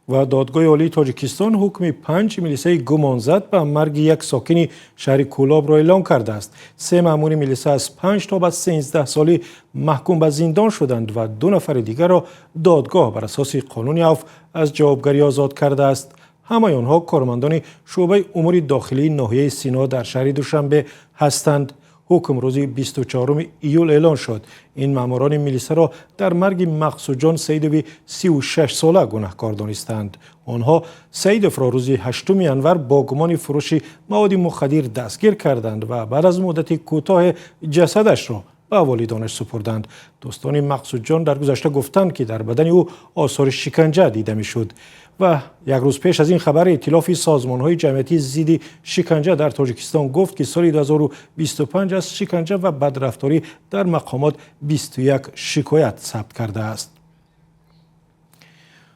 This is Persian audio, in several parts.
و دادگاه عالی تاجیکستان حکم 5 میلیسه گمانزد به مرگ یک ساکن شهر کولاب را اعلام کرده است. 3 مأمور میلیسه از 5 تا به 13 سالی محکوم به زندان شدند و 2 نفر دیگر را دادگاه بر اساس قانون عفو از جوابگری آزاد کرده است. همه آنها کارمندان شعبه امور داخلی ناحیه سینا در شهر دوشنبه هستند. حکم روز 24 ایول اعلان شد. این ماموران میلیسه را در مرگ مقصود جان سیدوی 36 ساله گناهکار دانستند. آنها سیدوف را روز 8 انور با گمان فروش مواد مخدر دستگیر کردند و بعد از مدت کوتاه جسدش را به والدانش سپردند. دوستان مقصود جان در گذشته گفتند که در بدن او آثار شکنجه دیده میشد. و یک روز پیش از این خبر ائتلاف سازمان‌های جمعیتی ضد شکنجه در تاجیکستان گفت که سال 2025 از شکنجه و بدرفتاری در مقامات 21 شکایت ثبت کرده است.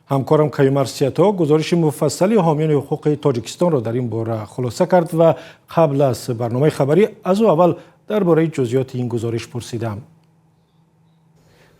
همکارم کیومر سیاتا گزارش مفصلی حامیان حقوق تاجیکستان را در این باره خلاصه کرد و قبل از برنامه خبری از او اول درباره جزئیات این گزارش پرسیدم.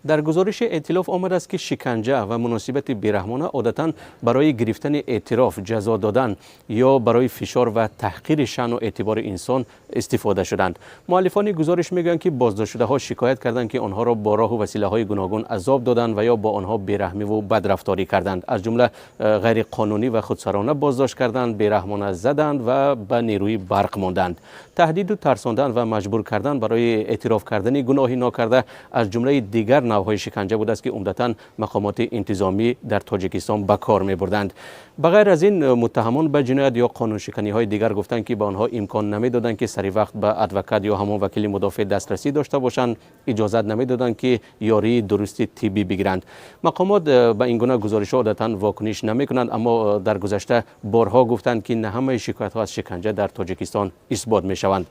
در گزارش ائتلاف آمده است که شکنجه و مناسبت بیرحمانه عادتاً برای گرفتن اعتراف، جزا دادن یا برای فشار و تحقیر شأن و اعتبار انسان استفاده شدند. مؤلفان گزارش میگویند که بازداشت‌شده‌ها شکایت کردند که آنها را با راه و وسیله‌های گوناگون عذاب دادند و یا با آنها بیرحمی و بدرفتاری کردند. از جمله غیر قانونی و خودسرانه بازداشت کردند، بیرحمانه زدند و به نیروی برق ماندند. تهدید و ترساندن و مجبور کردن برای اعتراف کردن گناهی ناکرده از جمله دیگر نوع‌های شکنجه بود است که عمدتاً مقامات انتظامی در تاجیکستان به کار می‌بردند. بغیر از این متهمان به جنایت یا قانون شکنی‌های دیگر گفتند که به آنها امکان نمی‌دادند که سری وقت به ادوکات یا همان وکیل مدافع دسترسی داشته باشند، اجازه نمی‌دادند که یاری درستی طبی بگیرند. مقامات به این گونه گزارش‌ها عادتاً واکنش نمی‌کنند، اما در گذشته بارها گفتند که نه همه شکایت‌ها از شکنجه در تاجیکستان اثبات می‌شوند.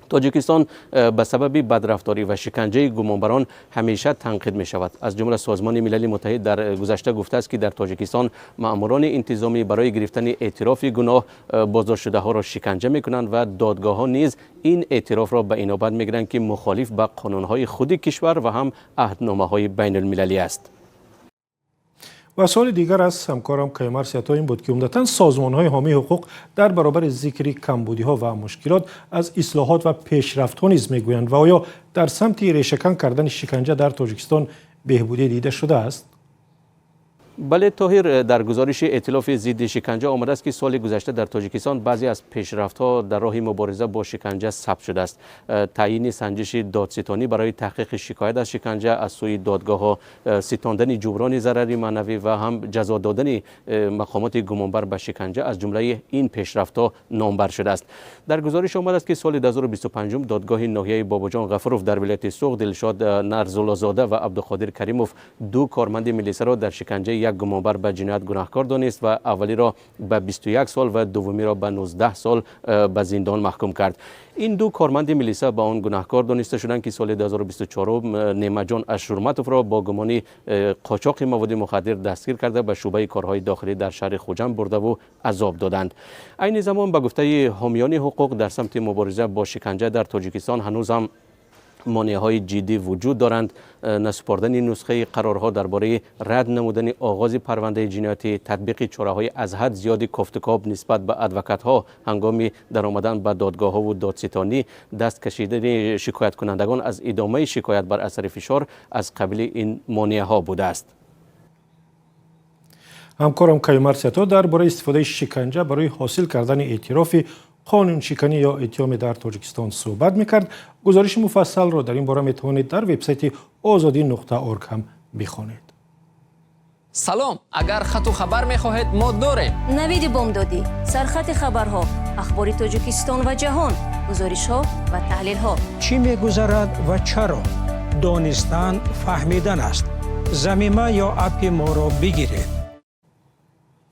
تاجیکستان به سبب بدرفتاری و شکنجه گمانبران همیشه تنقید می شود. از جمله سازمان ملل متحد در گذشته گفته است که در تاجیکستان مأموران انتظامی برای گرفتن اعتراف گناه بازداشت شده ها را شکنجه می کنند و دادگاه ها نیز این اعتراف را به اینابت می گیرند که مخالف با قانون های خود کشور و هم عهدنامه های بین المللی است. و سوال دیگر از همکارم کیومر سیاتا این بود که عمدتاً سازمان‌های حامی حقوق در برابر ذکر کمبودی‌ها و مشکلات از اصلاحات و پیشرفت‌ها نیز می‌گویند و آیا در سمت ریشه‌کن کردن شکنجه در تاجیکستان بهبودی دیده شده است؟ بله طاهر، در گزارش ائتلاف ضد شکنجه آمده است که سال گذشته در تاجیکستان بعضی از پیشرفت‌ها در راه مبارزه با شکنجه ثبت شده است. تعیین سنجش دادستانی برای تحقیق شکایت از شکنجه از سوی دادگاه‌ها، ستاندن جبران ضرر معنوی و هم جزا دادن مقامات گمانبر به شکنجه از جمله این پیشرفت‌ها نامبر شده است. در گزارش آمده است که سال 2025 دادگاه ناحیه باباجان غفروف در ولایت سوق دلشاد نرزالازاده و عبدالقادر کریموف 2 کارمند میلیسه را در شکنجه یک گمانبر به جنایت گناهکار دانست و اولی را به 21 سال و دومی را به 19 سال به زندان محکوم کرد. این 2 کارمند میلیسه به آن گناهکار دانسته شدند که سال 2024 نیمه جان اشورمتوف را با گمان قاچاق مواد مخدر دستگیر کرده به شعبه کارهای داخلی در شهر خوجند برده و عذاب دادند. عین زمان به گفته حامیان حقوق در سمت مبارزه با شکنجه در تاجیکستان هنوز هم مانع‌های جدی وجود دارند. نسپردن نسخه قرارها درباره رد نمودن آغاز پرونده جنایتی، تطبیق چاره‌های از حد زیاد کافتکاب نسبت به ادوکات‌ها هنگام درآمدن به دادگاه‌ها و دادستانی، دست کشیدن شکایت کنندگان از ادامه شکایت بر اثر فشار از قبیل این مانع‌ها بوده است. همکارم کیومر سیاتا درباره استفاده شکنجه برای حاصل کردن اعتراف قانون شکنی یا اتهام در تاجیکستان صحبت میکرد. گزارش مفصل را در این باره میتوانید در وبسایت azadi.org هم بخوانید. سلام، اگر خط و خبر میخواهید ما داریم. نوید بامدادی، سرخط خبرها، اخبار تاجیکستان و جهان، گزارش ها و تحلیل ها. چی میگذرد و چرا؟ دانستن فهمیدن است. ضمیمه یا اپ ما را بگیرید.